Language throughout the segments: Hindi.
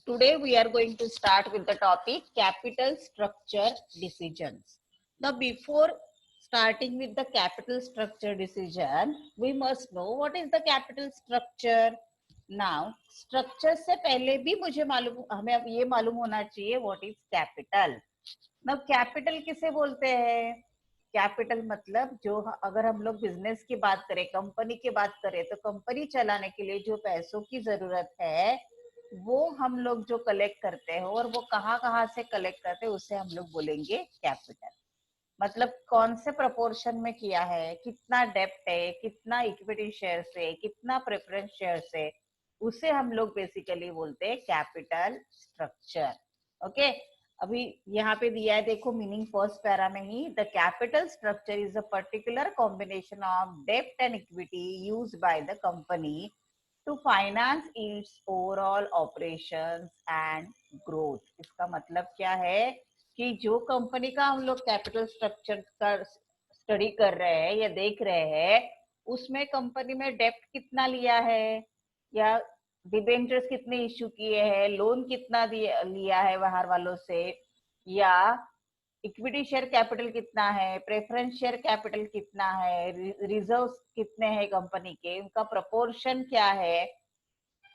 Today we are going to start with the topic capital structure decisions. Now before starting with the capital structure decision, we must know what is the capital structure. Now structure से पहले भी मुझे मालूम हमें अब ये मालूम होना चाहिए what is capital. Now capital किसे बोलते हैं? कैपिटल मतलब जो अगर हम लोग बिजनेस की बात करें, कंपनी की बात करें, तो कंपनी चलाने के लिए जो पैसों की जरूरत है वो हम लोग जो कलेक्ट करते हैं और वो कहाँ से कलेक्ट करते हैं उसे हम लोग बोलेंगे कैपिटल. मतलब कौन से प्रपोर्शन में किया है, कितना डेप्ट है, कितना इक्विटी शेयर से, कितना प्रेफरेंस शेयर से, उसे हम लोग बेसिकली बोलते हैं कैपिटल स्ट्रक्चर. ओके, अभी यहाँ पे दिया है, देखो मीनिंग फर्स्ट पैरा में ही. The capital structure is a particular combination of डेप्ट and equity used by the company to finance its overall operations and growth. इसका मतलब क्या है कि जो कंपनी का हम लोग कैपिटल स्ट्रक्चर का स्टडी कर रहे हैं या देख रहे हैं, उसमें कंपनी में डेप्ट कितना लिया है, या डिबेंचर्स कितने इश्यू किए हैं, लोन कितना लिया है बाहर वालों से, या इक्विटी शेयर कैपिटल कितना है, प्रेफरेंस शेयर कैपिटल कितना है, रिजर्व्स कितने हैं कंपनी के, उनका प्रपोर्शन क्या है,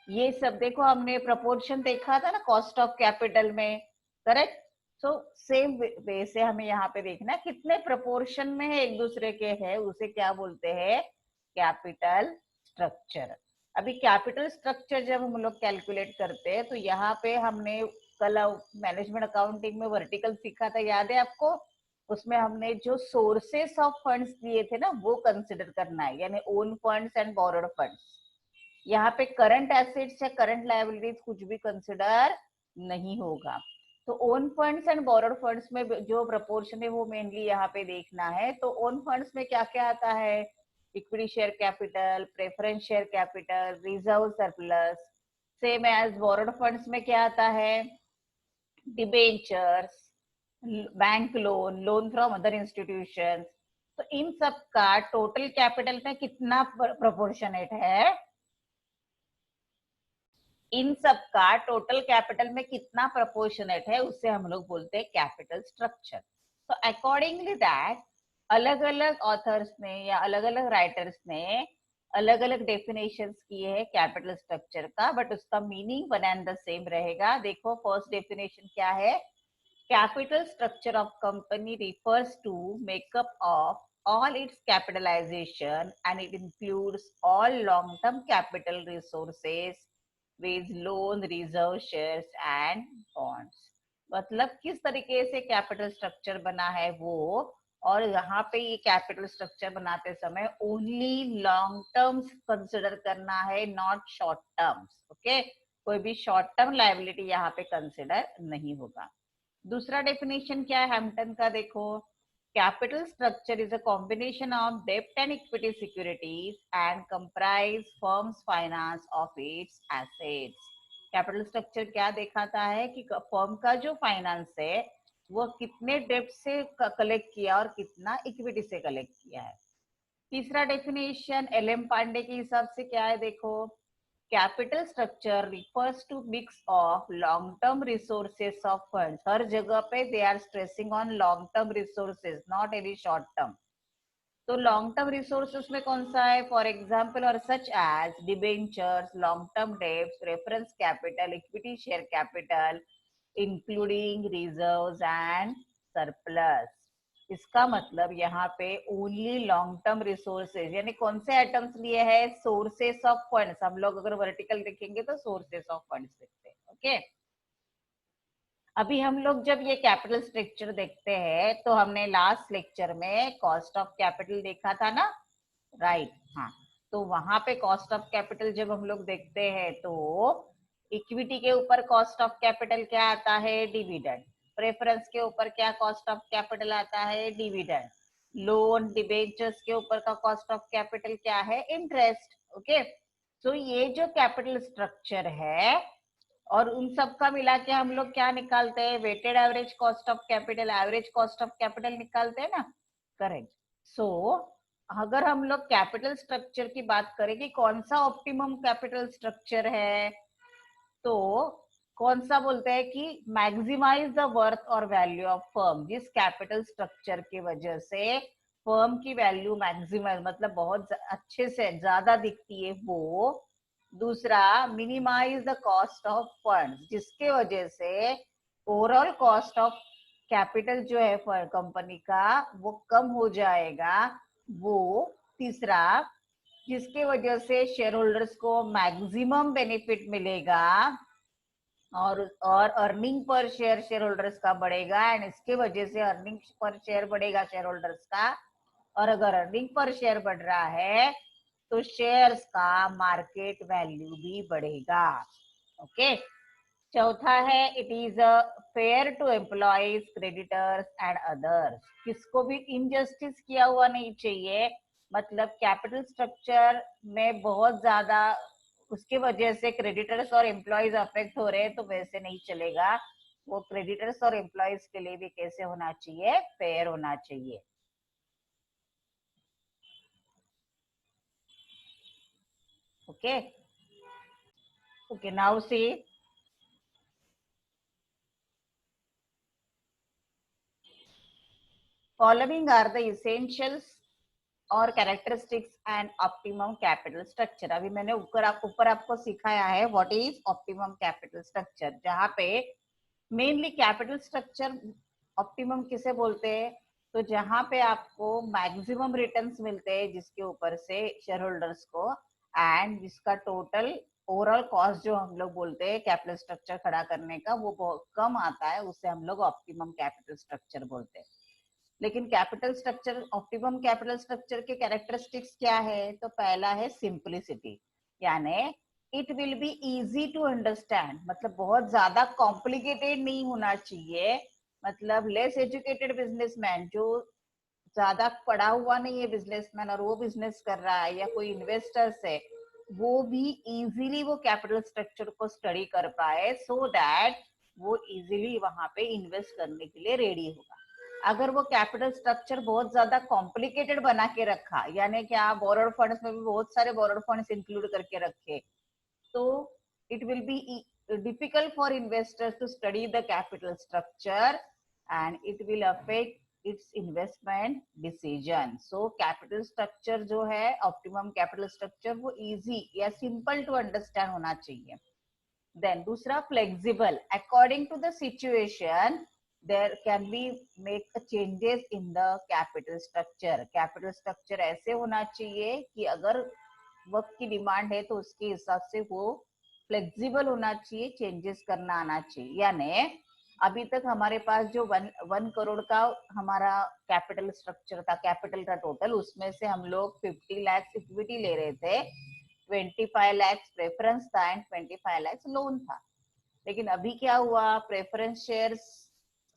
ये सब देखो. हमने प्रपोर्शन देखा था ना कॉस्ट ऑफ कैपिटल में, करेक्ट. सो सेम वे से हमें यहाँ पे देखना कितने प्रपोर्शन में है एक दूसरे के है, उसे क्या बोलते हैं, कैपिटल स्ट्रक्चर. अभी कैपिटल स्ट्रक्चर जब हम लोग कैलकुलेट करते हैं तो यहाँ पे हमने कल मैनेजमेंट अकाउंटिंग में वर्टिकल सीखा था, याद है आपको. उसमें हमने जो सोर्सेस ऑफ फंड्स दिए थे ना वो कंसिडर करना है, यानी own funds and borrowed funds. यहाँ पे करंट एसेट्स या करंट लायबिलिटीज कुछ भी कंसिडर नहीं होगा. तो own funds and borrowed funds में जो प्रपोर्शन है वो मेनली यहाँ पे देखना है. तो ओन फंड्स में क्या क्या आता है, equity share capital, preference share capital, reserve surplus. Same as borrowed funds में क्या आता है, debentures, bank loan, loan from other institutions. तो इन सब का टोटल कैपिटल में कितना प्रोपोर्शनेट है, इन सब का टोटल कैपिटल में कितना प्रोपोर्शनेट है, उससे हम लोग बोलते हैं कैपिटल स्ट्रक्चर. तो अकॉर्डिंगली दैट अलग अलग ऑथर्स ने या अलग अलग राइटर्स ने अलग अलग डेफिनेशंस किए हैं कैपिटल स्ट्रक्चर का, बट उसका meaning one and the same रहेगा. देखो फर्स्ट डेफिनेशन क्या है, capital structure of company refers to makeup ऑफ all its capitalization and it includes all long term capital resources with loan, reserve shares and bonds. मतलब किस तरीके से कैपिटल स्ट्रक्चर बना है वो, और यहाँ पे ये कैपिटल स्ट्रक्चर बनाते समय ओनली लॉन्ग टर्म्स कंसिडर करना है, नॉट शॉर्ट टर्म्स. ओके, कोई भी शॉर्ट टर्म लायबिलिटी यहाँ पे कंसिडर नहीं होगा. दूसरा डेफिनेशन क्या है हैम्पटन का, देखो. Capital structure is a combination of debt and equity securities and comprise firm's finance of its assets. Capital structure क्या दिखाता है कि फर्म का जो फाइनेंस है वो कितने डेप्ट से कलेक्ट किया और कितना इक्विटी से कलेक्ट किया है. तीसरा डेफिनेशन एल एम पांडे के हिसाब से क्या है, देखो. Capital structure refers to mix of long term resources of funds. हर जगह पे they are stressing on long term resources, not any short term. तो लॉन्ग टर्म रिसोर्सेस में कौन सा है, फॉर एग्जांपल और such as debentures, long term debts, reference capital, equity share capital, including reserves and surplus. इसका मतलब यहाँ पे ओनली लॉन्ग टर्म रिसोर्सेज, यानी कौन से आइटम्स लिए हैं, सोर्सेस ऑफ फंड्स. हम लोग अगर वर्टिकल देखेंगे तो सोर्सेस ऑफ फंड्स देखते हैं. ओके, अभी हम लोग जब ये कैपिटल स्ट्रक्चर देखते हैं तो हमने लास्ट लेक्चर में कॉस्ट ऑफ कैपिटल देखा था ना, राइट. हाँ, तो वहां पे कॉस्ट ऑफ कैपिटल जब हम लोग देखते हैं तो इक्विटी के ऊपर कॉस्ट ऑफ कैपिटल क्या आता है, डिविडेंड. प्रेफरेंस के ऊपर क्या कॉस्ट ऑफ कैपिटल आता है, डिविडेंड. लोन डिबेंचर्स के ऊपर का कॉस्ट ऑफ कैपिटल क्या है, इंटरेस्ट. ओके, तो ये जो कैपिटल स्ट्रक्चर है और उन सब का मिला के हम लोग क्या निकालते हैं, weighted average cost of capital, average cost of capital निकालते हैं ना, करेक्ट. सो अगर हम लोग कैपिटल स्ट्रक्चर की बात करें कि कौन सा ऑप्टिमम कैपिटल स्ट्रक्चर है, तो कौन सा बोलते हैं कि मैक्सिमाइज द वर्थ और वैल्यू ऑफ फर्म, जिस कैपिटल स्ट्रक्चर की वजह से फर्म की वैल्यू मैक्सिमाइज मतलब बहुत अच्छे से ज्यादा दिखती है वो। दूसरा, minimise the cost of funds, जिसके वजह से ओवरऑल कॉस्ट ऑफ कैपिटल जो है कंपनी का वो कम हो जाएगा वो। तीसरा, जिसके वजह से शेयर होल्डर्स को मैक्सिमम बेनिफिट मिलेगा और earning per share share holders का बढ़ेगा, एंड इसके वजह से अर्निंग पर शेयर बढ़ेगा शेयर होल्डर्स का। और अगर अर्निंग पर शेयर बढ़ रहा है तो शेयर्स का मार्केट वैल्यू भी बढ़ेगा। ओके। चौथा है, it is fair to employees, creditors and others, किसको भी इनजस्टिस किया हुआ नहीं चाहिए। मतलब कैपिटल स्ट्रक्चर में बहुत ज्यादा उसके वजह से क्रेडिटर्स और एम्प्लॉयज अफेक्ट हो रहे हैं तो वैसे नहीं चलेगा। वो क्रेडिटर्स और एम्प्लॉयज के लिए भी कैसे होना चाहिए, फेयर होना चाहिए। Okay okay, now see, following are the essentials और characteristics and optimum capital structure. अभी मैंने ऊपर आपको सिखाया है what is optimum capital structure, जहां पे मेनली कैपिटल स्ट्रक्चर ऑप्टिमम किसे बोलते हैं, तो जहां पे आपको मैक्सिमम रिटर्न्स मिलते हैं जिसके ऊपर से शेयर होल्डर्स को, एंड जिसका टोटल ओवरऑल कॉस्ट जो हम लोग बोलते हैं कैपिटल स्ट्रक्चर खड़ा करने का वो बहुत कम आता है, उसे हम लोग ऑप्टिमम कैपिटल स्ट्रक्चर बोलते हैं। लेकिन capital structure, optimum capital structure के कैरेक्टरिस्टिक्स क्या है, तो पहला है सिंपलिसिटी, यानी it will be easy to understand, मतलब बहुत ज्यादा कॉम्प्लिकेटेड नहीं होना चाहिए। मतलब लेस एजुकेटेड बिजनेसमैन, जो ज्यादा पढ़ा हुआ नहीं है बिजनेसमैन और वो बिजनेस कर रहा है, या कोई इन्वेस्टर्स है, वो भी इजीली वो कैपिटल स्ट्रक्चर को स्टडी कर पाए, सो दैट वो इजीली वहां पे इन्वेस्ट करने के लिए रेडी होगा। अगर वो कैपिटल स्ट्रक्चर बहुत ज्यादा कॉम्प्लिकेटेड बना के रखा, यानी क्या बोरोड फंड्स में भी बहुत सारे बोरोड फंड्स इंक्लूड करके रखे, तो it will B difficult for investors to study the capital structure and it will affect its investment decision. So capital structure जो है optimum capital structure वो easy या simple to understand होना चाहिए। Then दूसरा, flexible, according to the situation there can be make a changes in the capital structure. capital structure ऐसे होना चाहिए कि अगर वक्त की डिमांड है तो उसके हिसाब से वो फ्लेक्सिबल होना चाहिए, चेंजेस करना आना चाहिए। यानी अभी तक हमारे पास जो 1 करोड़ का हमारा कैपिटल स्ट्रक्चर था, कैपिटल का टोटल, उसमें से हम लोग 50 लाख इक्विटी ले रहे थे, 25 लाख प्रेफरेंस था एंड 25 लाख लोन था। लेकिन अभी क्या हुआ, प्रेफरेंस शेयर्स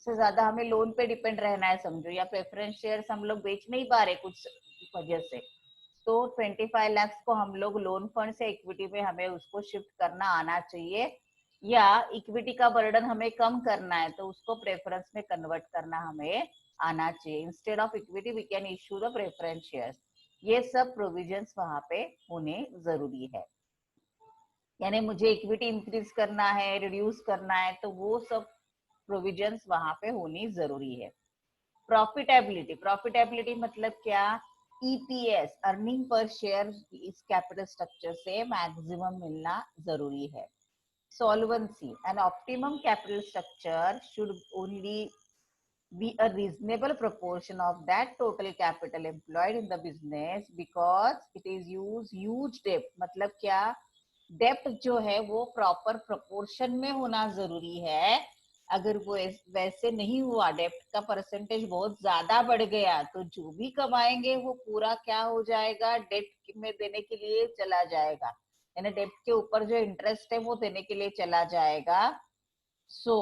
से ज्यादा हमें लोन पे डिपेंड रहना है समझो, या प्रेफरेंस शेयर्स हम लोग बेच नहीं पा रहे कुछ वजह से, तो 25 लाख को हम लोग लोन फंड से इक्विटी में हमें उसको शिफ्ट करना आना चाहिए, या इक्विटी का बर्डन हमें कम करना है तो उसको प्रेफरेंस में कन्वर्ट करना हमें आना चाहिए। Instead of equity we can issue the preference shares. ये सब प्रोविजंस वहां पे होने जरूरी है। यानी मुझे इक्विटी इंक्रीज करना है, रिड्यूस करना है, तो वो सब प्रोविजंस वहां पे होनी जरूरी है। प्रॉफिटेबिलिटी, प्रॉफिटेबिलिटी मतलब क्या, ईपीएस, अर्निंग पर शेयर, इस कैपिटल स्ट्रक्चर से मैक्सिमम मिलना जरूरी है। Solvency, an optimum capital structure should only be a reasonable proportion of that total capital employed in the business because it is use huge debt। मतलब क्या, डेप्ट जो है वो प्रॉपर प्रोपोर्शन में होना जरूरी है। अगर वो वैसे नहीं हुआ, डेप्ट का परसेंटेज बहुत ज्यादा बढ़ गया, तो जो भी कमाएंगे वो पूरा क्या हो जाएगा, डेप्ट में देने के लिए चला जाएगा, यानी डेप्ट के ऊपर जो इंटरेस्ट है वो देने के लिए चला जाएगा। सो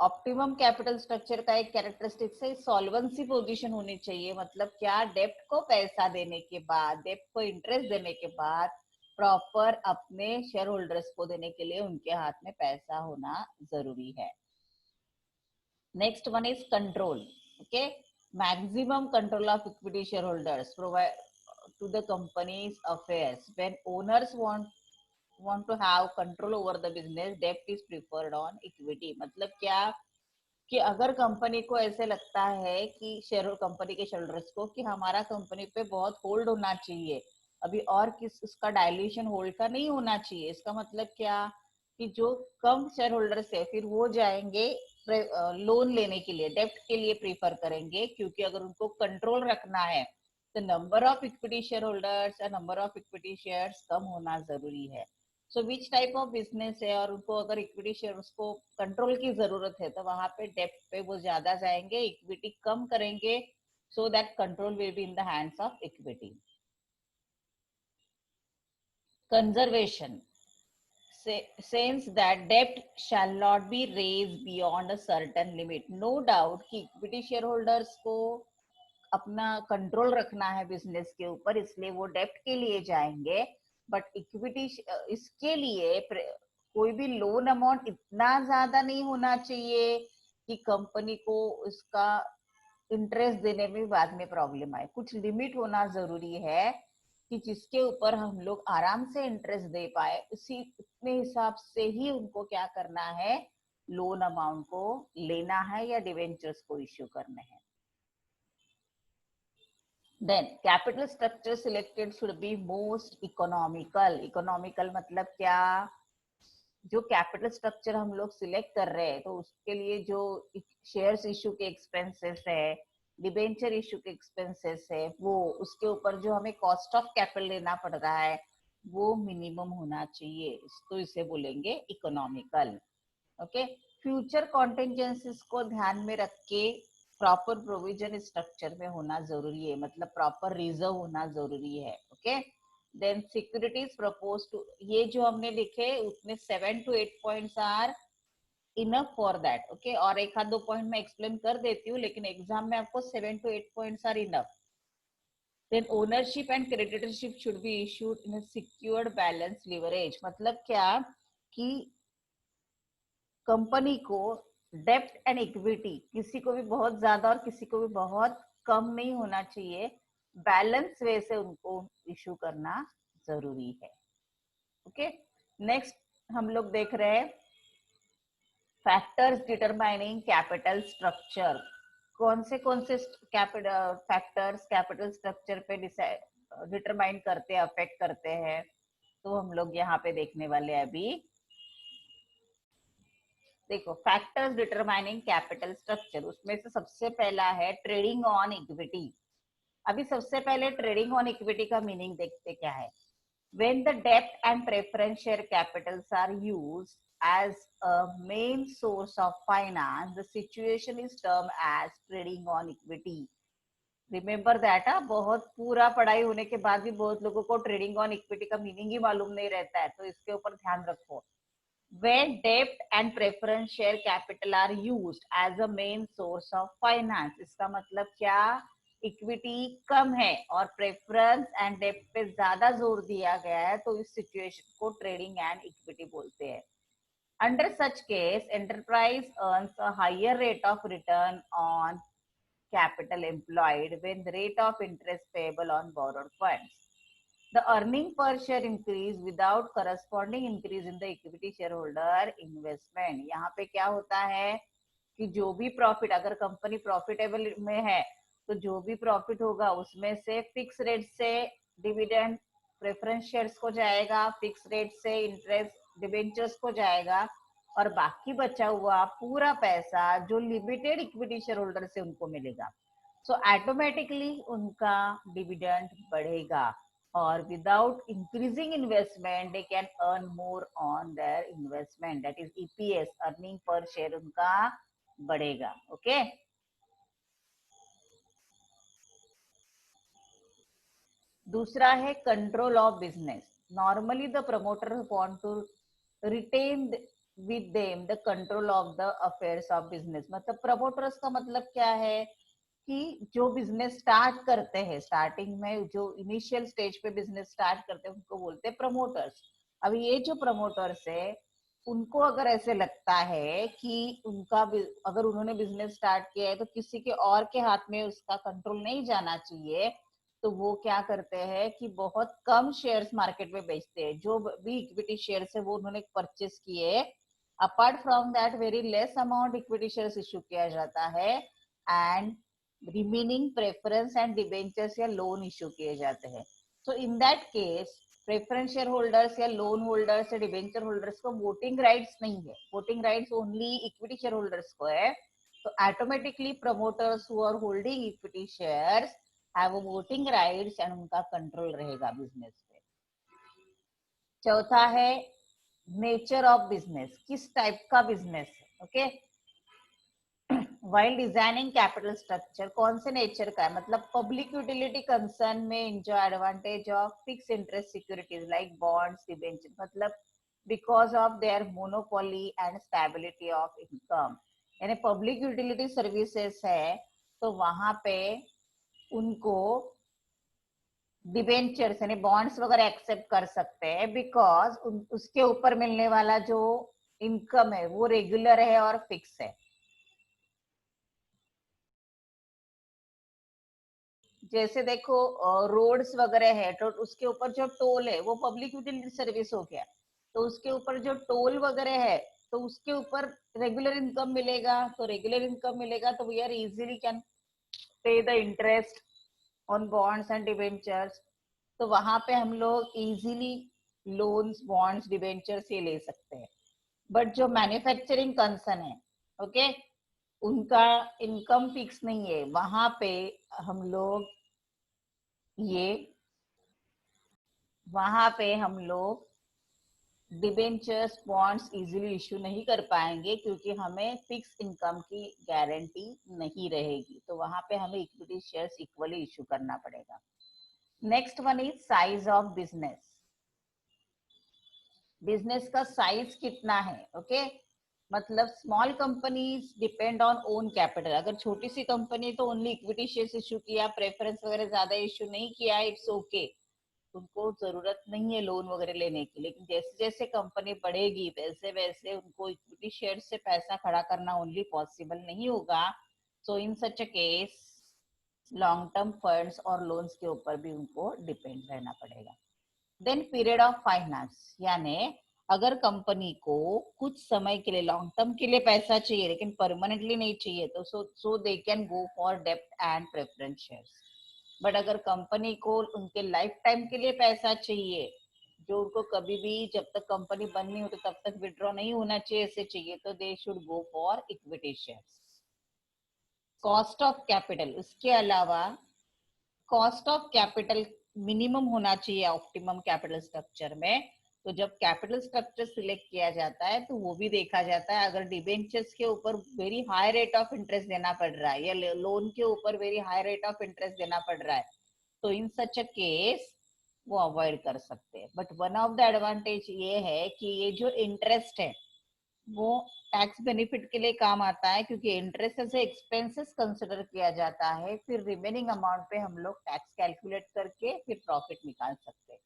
ऑप्टिमम कैपिटल स्ट्रक्चर का एक कैरेक्टरिस्टिक है सॉल्वेंसी पोजीशन होनी चाहिए। मतलब क्या, डेप्ट को पैसा देने के बाद, डेप्ट को इंटरेस्ट देने के बाद प्रॉपर अपने शेयर होल्डर्स को देने के लिए उनके हाथ में पैसा होना जरूरी है। Next one is control. Okay, maximum control of equity share holders provide to the company's affairs when owners want to have control over the business, debt is preferred on equity. मतलब क्या कि अगर कंपनी को ऐसे लगता है कि शेयर कंपनी के शेयरहोल्डर्स को कि हमारा कंपनी पे बहुत होल्ड होना चाहिए, अभी और किस उसका डायल्यूशन होल्ड का नहीं होना चाहिए, इसका मतलब क्या कि जो कम शेयर होल्डर्स है फिर वो जाएंगे लोन लेने के लिए, डेप्ट के लिए प्रीफर करेंगे, क्योंकि अगर उनको कंट्रोल रखना है तो number of equity shareholders या नंबर ऑफ इक्विटी शेयर्स कम होना जरूरी है। सो विच टाइप ऑफ बिजनेस है, और उनको अगर इक्विटी शेयर उसको कंट्रोल की जरूरत है तो वहां पे डेप्ट पे वो ज्यादा जाएंगे, इक्विटी कम करेंगे, so that control will be in the hands of equity. Conservation since that debt shall not be raised beyond a certain limit. No doubt कि इक्विटी शेयर होल्डर्स को अपना कंट्रोल रखना है बिजनेस के ऊपर, इसलिए वो डेप्ट के लिए जाएंगे, बट इक्विटी इसके लिए कोई भी लोन अमाउंट इतना ज्यादा नहीं होना चाहिए कि कंपनी को उसका इंटरेस्ट देने में बाद में प्रॉब्लम आए। कुछ लिमिट होना जरूरी है कि जिसके ऊपर हम लोग आराम से इंटरेस्ट दे पाए, उसी उतने हिसाब से ही उनको क्या करना है, लोन अमाउंट को लेना है या डिवेंचर्स को इश्यू करने हैं। Then capital structure selected should be most economical. Economical मतलब क्या, जो कैपिटल स्ट्रक्चर हम लोग सिलेक्ट कर रहे हैं तो उसके लिए जो शेयर्स इशू के एक्सपेंसेस है, डिबेंचर इशू के एक्सपेंसेस है, वो उसके ऊपर जो हमें कॉस्ट ऑफ कैपिटल लेना पड़ रहा है वो मिनिमम होना चाहिए, तो इसे बोलेंगे इकोनॉमिकल। ओके, फ्यूचर कॉन्टिजेंसीज को ध्यान में रख के प्रॉपर प्रोविजन स्ट्रक्चर में होना जरूरी है, मतलब प्रॉपर रिजर्व होना जरूरी है। Okay, then securities propose to, ये जो हमने लिखे उसमें 7 to 8 points are enough for that. Okay, और एक आध दो पॉइंट मैं एक्सप्लेन कर देती हूँ, लेकिन एग्जाम में आपको 7 to 8 points are enough. Then ownership and creditorship should be issued in secured balance leverage. मतलब क्या कि कंपनी को डेप्ट एंड इक्विटी किसी को भी बहुत ज्यादा और किसी को भी बहुत कम नहीं होना चाहिए, बैलेंस वे से उनको इशू करना जरूरी है। ओके, नेक्स्ट हम लोग देख रहे हैं फैक्टर्स डिटरमाइनिंग कैपिटल स्ट्रक्चर। कौन से कैपिटल फैक्टर्स कैपिटल स्ट्रक्चर पे डिटरमाइन करते हैं, अफेक्ट करते हैं, तो हम लोग यहाँ पे देखने वाले हैं अभी। देखो, फैक्टर्स डिटरमाइनिंग कैपिटल स्ट्रक्चर, उसमें से सबसे पहला है ट्रेडिंग ऑन इक्विटी। अभी सबसे पहले ट्रेडिंग ऑन इक्विटी का मीनिंग देखते क्या है। When the debt and preference share capitals are used as a main source of finance, the situation is termed as trading on equity. Remember that, बहुत पूरा पढ़ाई होने के बाद भी बहुत लोगों को ट्रेडिंग ऑन इक्विटी का मीनिंग ही मालूम नहीं रहता है, तो इसके ऊपर ध्यान रखो। When debt and preference share capital are used as a main source of finance, इसका मतलब क्या, इक्विटी कम है और प्रेफरेंस एंड डेब्ट पे ज्यादा जोर दिया गया है, तो इस सिचुएशन को ट्रेडिंग एंड इक्विटी बोलते हैं। Under such case enterprise earns a higher rate of return on capital employed when the rate of interest payable on borrowed funds. The earning per share increase without corresponding increase in the equity shareholder investment. यहाँ पे क्या होता है कि जो भी प्रॉफिट, अगर कंपनी प्रॉफिटेबल में है तो जो भी प्रॉफिट होगा उसमें से फिक्स रेट से डिविडेंड प्रेफरेंस शेयर्स को जाएगा, फिक्स रेट से इंटरेस्ट डिबेंचर्स को जाएगा, और बाकी बचा हुआ पूरा पैसा जो लिमिटेड इक्विटी शेयर होल्डर से उनको मिलेगा। सो ऑटोमेटिकली उनका डिविडेंड बढ़ेगा, और without increasing investment they can earn more on their investment, that is EPS, earning per share उनका बढ़ेगा। ओके, दूसरा है control of business. Normally the promoter want to retain with them the control of the affairs of business. मतलब प्रमोटर्स का मतलब क्या है कि जो बिजनेस स्टार्ट करते हैं, स्टार्टिंग में जो इनिशियल स्टेज पे बिजनेस स्टार्ट करते हैं उनको बोलते हैं प्रमोटर्स। अब ये जो प्रमोटर्स है उनको अगर ऐसे लगता है कि उनका अगर उन्होंने बिजनेस स्टार्ट किया है तो किसी के और के हाथ में उसका कंट्रोल नहीं जाना चाहिए, तो वो क्या करते हैं कि बहुत कम शेयर्स मार्केट में बेचते हैं, जो भी इक्विटी शेयर्स है वो उन्होंने परचेस किए। Apart from that very less amount equity shares issue किया जाता है and remaining preference and debentures या लोन इश्यू किए जाते हैं। So in that case preference shareholders या लोन होल्डर्स या डिबेंचर होल्डर्स को वोटिंग राइट्स नहीं है, voting rights only equity shareholders को है। तो automatically promoters who are holding equity shares have voting rights and उनका कंट्रोल रहेगा बिजनेस पे। चौथा है नेचर ऑफ बिजनेस, किस टाइप का बिजनेस है। Okay, while designing capital structure कौन से नेचर का है, मतलब पब्लिक यूटिलिटी कंसर्न में enjoy advantage of fix interest securities like bonds debenture, मतलब because of their monopoly and stability of income. यानी पब्लिक यूटिलिटी सर्विसेज है तो वहां पे उनको डिबेंचर्स यानी बॉन्ड्स वगैरह एक्सेप्ट कर सकते हैं बिकॉज उसके ऊपर मिलने वाला जो इनकम है वो रेगुलर है और फिक्स है। जैसे देखो रोड्स वगैरह है तो उसके ऊपर जो टोल है वो पब्लिक यूटिलिटी सर्विस हो गया, तो उसके ऊपर जो टोल वगैरह है तो उसके ऊपर रेगुलर इनकम मिलेगा, तो रेगुलर इनकम मिलेगा तो we are easily can pay the interest on bonds and debentures. तो वहां पे हम लोग इजीली लोन्स बॉन्ड्स डिबेंचर्स ये ले सकते हैं। बट जो मैन्युफैक्चरिंग कंसर्न है, ओके, उनका इनकम फिक्स नहीं है, वहां पे हम लोग ये वहां पे हम लोग डिबेंचर्स बॉन्ड्स इजीली इश्यू नहीं कर पाएंगे क्योंकि हमें फिक्स इनकम की गारंटी नहीं रहेगी, तो वहां पे हमें इक्विटी शेयर्स इक्वली इश्यू करना पड़ेगा। Next one is size of business, business का साइज कितना है। ओके, मतलब small companies depend on own capital, अगर छोटी सी कंपनी तो ओनली इक्विटी शेयर्स इश्यू किया, प्रेफरेंस वगैरह ज्यादा इश्यू नहीं किया, इट्स ओके, उनको जरूरत नहीं है लोन वगैरह लेने की। लेकिन जैसे जैसे कंपनी बढ़ेगी वैसे वैसे उनको इक्विटी शेयर से पैसा खड़ा करना ओनली पॉसिबल नहीं होगा। So in such a case long term funds और लोन्स के ऊपर भी उनको डिपेंड रहना पड़ेगा। देन पीरियड ऑफ फाइनेंस, यानी अगर कंपनी को कुछ समय के लिए लॉन्ग टर्म के लिए पैसा चाहिए लेकिन परमानेंटली नहीं चाहिए तो सो दे कैन गो फॉर डेब्ट एंड प्रेफरेंस शेयर्स। बट अगर कंपनी को उनके लाइफ टाइम के लिए पैसा चाहिए, जो उनको कभी भी जब तक कंपनी बंद नहीं होती तब तक विड्रॉ नहीं होना चाहिए, ऐसे चाहिए, तो they should go for equity shares. Cost of capital, उसके अलावा कॉस्ट ऑफ कैपिटल मिनिमम होना चाहिए ऑप्टिमम कैपिटल स्ट्रक्चर में। तो जब कैपिटल स्ट्रक्चर सिलेक्ट किया जाता है तो वो भी देखा जाता है, अगर डिबेंचर्स के ऊपर very high rate of interest देना पड़ रहा है या लोन के ऊपर very high rate of interest देना पड़ रहा है तो इन सच अ केस वो अवॉइड कर सकते हैं। But one of the advantage ये है कि ये जो इंटरेस्ट है वो टैक्स बेनिफिट के लिए काम आता है क्योंकि इंटरेस्ट एज एक्सपेंसेस कंसिडर किया जाता है, फिर रिमेनिंग अमाउंट पे हम लोग टैक्स कैलकुलेट करके फिर प्रॉफिट निकाल सकते हैं।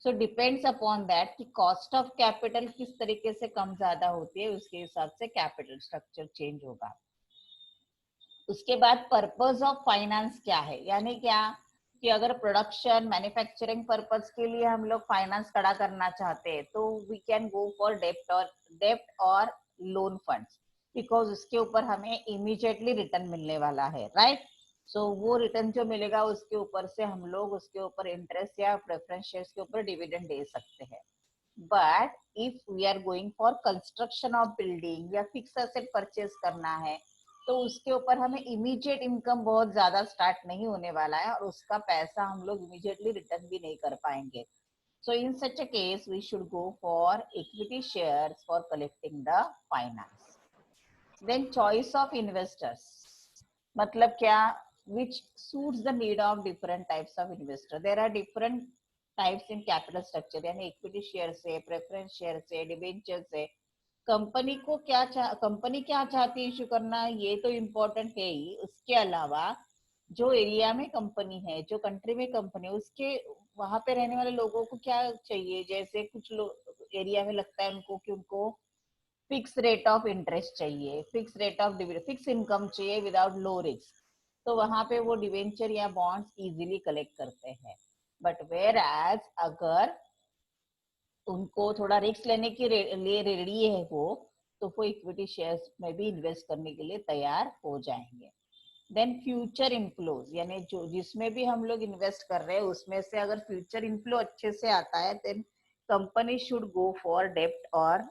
सो डिपेंड्स अपॉन दैट कि कॉस्ट ऑफ कैपिटल किस तरीके से कम ज्यादा होती है, उसके हिसाब से कैपिटल स्ट्रक्चर चेंज होगा। उसके बाद पर्पस ऑफ फाइनेंस क्या है, यानी क्या कि अगर प्रोडक्शन मैन्युफैक्चरिंग पर्पस के लिए हम लोग फाइनेंस खड़ा करना चाहते हैं तो वी कैन गो फॉर डेप्ट और लोन फंड्स, बिकॉज उसके ऊपर हमें इमीडिएटली रिटर्न मिलने वाला है, राइट। सो वो रिटर्न जो मिलेगा उसके ऊपर से हम लोग उसके ऊपर इंटरेस्ट या प्रेफरेंस शेयर्स के ऊपर डिविडेंड दे सकते हैं। But if we are going for construction of building या फिक्स एसेट परचेज करना है तो उसके ऊपर हमें इमीडिएट इनकम बहुत ज्यादा स्टार्ट नहीं होने वाला है और उसका पैसा हम लोग इमीडिएटली रिटर्न भी नहीं कर पाएंगे। So in such a case we should go for equity shares for collecting the finance. Then choice of investors, मतलब क्या, which suits the need of different types of investor. There are different types in capital structure, यानी इक्विटी शेयर से, प्रेफरेंस शेयर से, डिबेंचर से। कंपनी को कंपनी क्या चाहती है इशू करना, ये तो इम्पोर्टेंट है ही, उसके अलावा जो एरिया में कंपनी है, जो कंट्री में कंपनी है, उसके वहां पे रहने वाले लोगों को क्या चाहिए। जैसे कुछ लोग एरिया में लगता है उनको कि उनको फिक्स रेट ऑफ इंटरेस्ट चाहिए, fix rate of dividend, fix income चाहिए विदाउट लो रिस्क, तो वहां पे वो डिवेंचर या बॉन्ड्स इजीली कलेक्ट करते हैं। बट वेयर एज अगर उनको थोड़ा रिस्क लेने के लिए रेडी है वो इक्विटी शेयर्स में भी इन्वेस्ट करने के लिए तैयार हो जाएंगे। देन फ्यूचर इनफ्लोज, यानी जो जिसमें भी हम लोग इन्वेस्ट कर रहे हैं उसमें से अगर फ्यूचर इनफ्लो अच्छे से आता है then company should go for डेप्ट और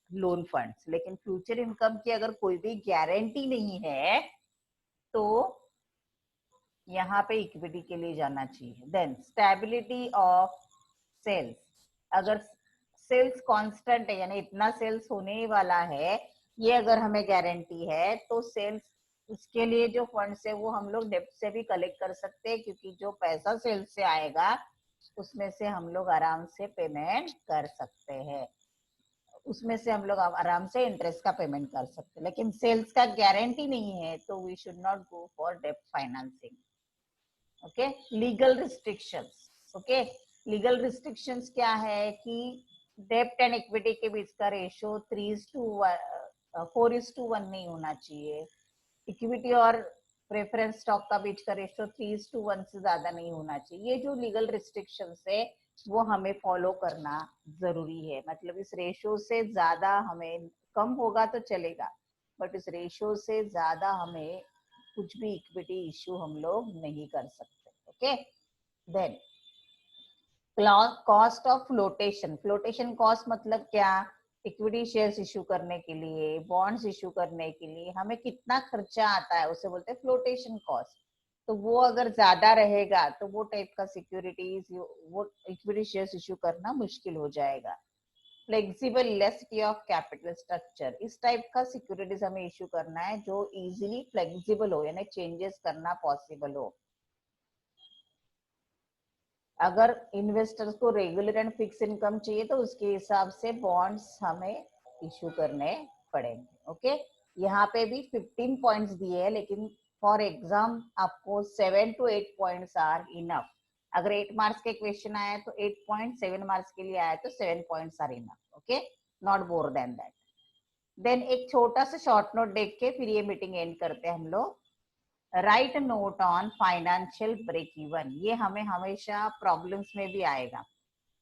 लोन फंड्स। लेकिन फ्यूचर इनकम की अगर कोई भी गारंटी नहीं है तो यहाँ पे इक्विटी के लिए जाना चाहिए। देन स्टेबिलिटी ऑफ सेल्स, अगर सेल्स कांस्टेंट है यानी इतना सेल्स होने वाला है ये अगर हमें गारंटी है तो सेल्स उसके लिए जो फंड्स है वो हम लोग डेप्ट से भी कलेक्ट कर सकते हैं, क्योंकि जो पैसा सेल्स से आएगा उसमें से हम लोग आराम से पेमेंट कर सकते हैं, उसमें से हम लोग आराम से इंटरेस्ट का पेमेंट कर सकते हैं। लेकिन सेल्स का गारंटी नहीं है तो we should not go for डेप्ट financing. Okay, legal restrictions. Okay, legal restrictions क्या है कि डेप्ट एंड इक्विटी के बीच का रेशियो 4:1 नहीं होना चाहिए। इक्विटी और प्रेफरेंस स्टॉक का बीच का रेशियो 3:1 से ज्यादा नहीं होना चाहिए। ये जो लीगल रिस्ट्रिक्शंस है वो हमें फॉलो करना जरूरी है। मतलब इस रेशियो से ज्यादा हमें, कम होगा तो चलेगा बट इस रेशियो से ज्यादा हमें कुछ भी इक्विटी इश्यू हम लोग नहीं कर सकते। Okay, then cost of flotation. Flotation cost मतलब क्या, इक्विटी शेयर्स इश्यू करने के लिए, बॉन्ड्स इश्यू करने के लिए हमें कितना खर्चा आता है उसे बोलते हैं फ्लोटेशन कॉस्ट। तो वो अगर ज्यादा रहेगा तो वो टाइप का सिक्योरिटीज, वो इक्विटी शेयर्स इश्यू करना मुश्किल हो जाएगा। Flexible elasticity of capital structure, इस टाइप का सिक्योरिटीज हमें इश्यू करना है जो इजीली फ्लेक्सिबल हो यानी चेंजेस करना पॉसिबल हो। अगर इन्वेस्टर्स को रेगुलर एंड फिक्स इनकम चाहिए तो उसके हिसाब से बॉन्ड्स हमें इश्यू करने पड़ेंगे। ओके, यहाँ पे भी 15 पॉइंट्स दिए हैं लेकिन फॉर एग्जाम आपको 7 to 8 पॉइंट्स आर इनफ। अगर 8 मार्क्स के क्वेश्चन आया तो 8 पॉइंट, 7 मार्क्स के लिए आया तो 7 points are enough. Okay, not more than that. Then एक छोटा सा शॉर्ट नोट देख के फिर ये मीटिंग एंड करते हैं हम लोग। Right note on financial break even, ये हमें हमेशा प्रॉब्लम्स में भी आएगा।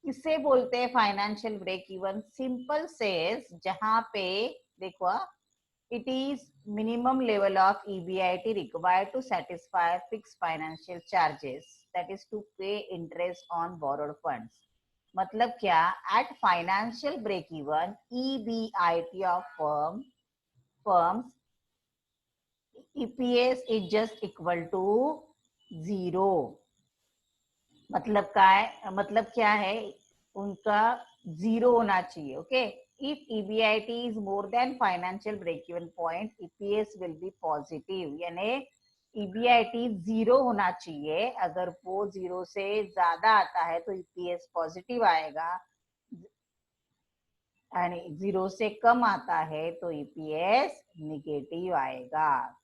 किसे बोलते हैं financial break even? Simple says, जहां पे देखो it is minimum level of EBIT required to satisfy fixed financial charges, that is to pay interest on borrowed funds. मतलब क्या, at financial break even EBIT of firms EPS is just equal to 0। मतलब क्या है, उनका 0 होना चाहिए। Okay, if EBIT is more than financial break even point EPS will be positive, यानी EBIT 0 होना चाहिए। अगर वो 0 से ज्यादा आता है तो EPS पॉजिटिव आएगा, यानी 0 से कम आता है तो EPS निगेटिव आएगा।